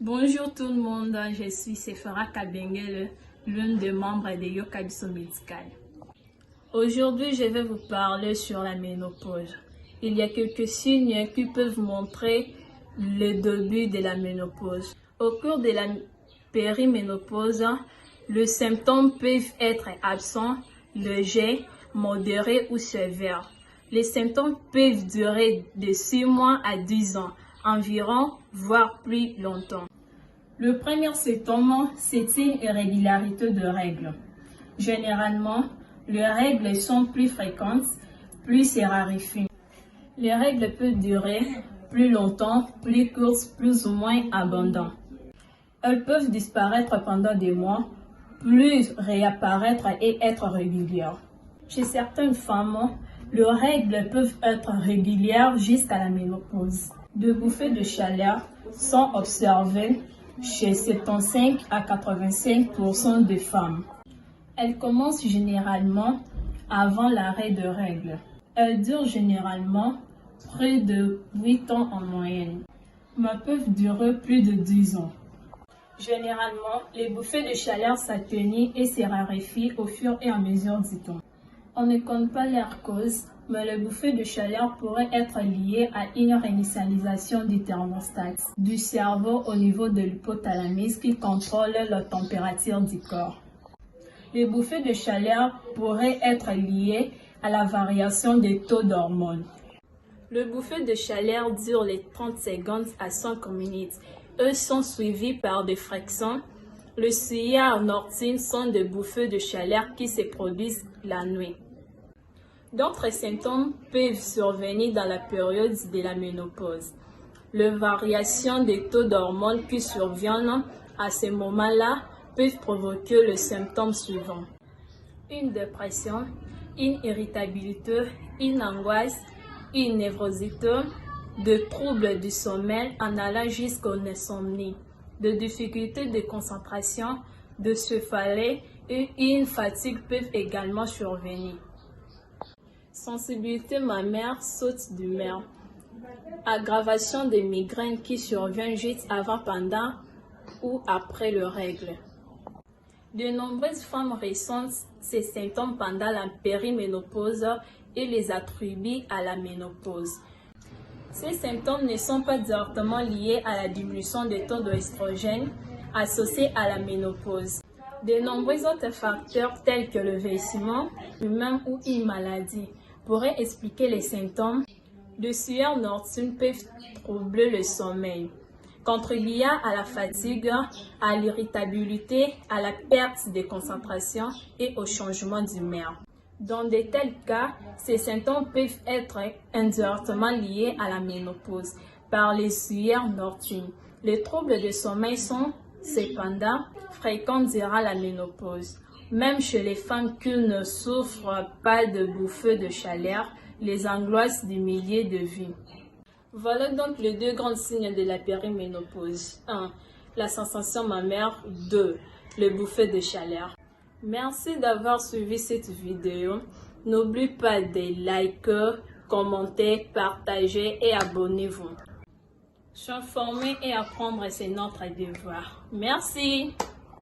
Bonjour tout le monde, je suis Sephora Kabengele, l'une des membres de Yokabiso Médical. Aujourd'hui, je vais vous parler sur la ménopause. Il y a quelques signes qui peuvent montrer le début de la ménopause. Au cours de la périménopause, les symptômes peuvent être absents, légers, modérés ou sévères. Les symptômes peuvent durer de 6 mois à 10 ans, environ, voire plus longtemps. Le premier symptôme, c'est une irrégularité de règles. Généralement, les règles sont plus fréquentes, plus se raréfient. Les règles peuvent durer plus longtemps, plus courtes, plus ou moins abondantes. Elles peuvent disparaître pendant des mois, puis réapparaître et être régulières. Chez certaines femmes, les règles peuvent être régulières jusqu'à la ménopause. Des bouffées de chaleur sont observées chez 75 à 85% des femmes. Elles commencent généralement avant l'arrêt de règles. Elles durent généralement près de 8 ans en moyenne, mais peuvent durer plus de 10 ans. Généralement, les bouffées de chaleur s'atténuent et se raréfient au fur et à mesure du temps. On ne connaît pas leur cause, mais les bouffées de chaleur pourraient être liées à une réinitialisation du thermostat du cerveau au niveau de l'hypothalamus qui contrôle la température du corps. Les bouffées de chaleur pourraient être liées à la variation des taux d'hormones. Les bouffées de chaleur durent les 30 secondes à 5 minutes. Eux sont suivis par des frictions. Le sueur nocturne sont des bouffées de chaleur qui se produisent la nuit. D'autres symptômes peuvent survenir dans la période de la ménopause. Les variations des taux d'hormones qui surviennent à ce moment-là peuvent provoquer les symptômes suivants: une dépression, une irritabilité, une angoisse, une névrosité, des troubles du sommeil en allant jusqu'au insomnie, des difficultés de concentration, des céphalées et une fatigue peuvent également survenir. Sensibilité mammaire, saute d'humeur, aggravation des migraines qui surviennent juste avant, pendant ou après les règles. De nombreuses femmes ressentent ces symptômes pendant la périménopause et les attribuent à la ménopause. Ces symptômes ne sont pas directement liés à la diminution des taux d'oestrogène associés à la ménopause. De nombreux autres facteurs tels que le vieillissement humain ou une maladie pourraient expliquer les symptômes. Les sueurs nocturnes peuvent troubler le sommeil, contribuant à la fatigue, à l'irritabilité, à la perte de concentration et au changement d'humeur. Dans de tels cas, ces symptômes peuvent être indirectement liés à la ménopause par les sueurs nocturnes. Les troubles de sommeil sont cependant fréquents durant la ménopause. Même chez les femmes qui ne souffrent pas de bouffées de chaleur, les angoisses du milieu de vie. Voilà donc les deux grands signes de la périménopause. 1. La sensation mammaire. 2. Les bouffées de chaleur. Merci d'avoir suivi cette vidéo. N'oubliez pas de liker, commenter, partager et abonnez-vous. S'informer et apprendre, c'est notre devoir. Merci.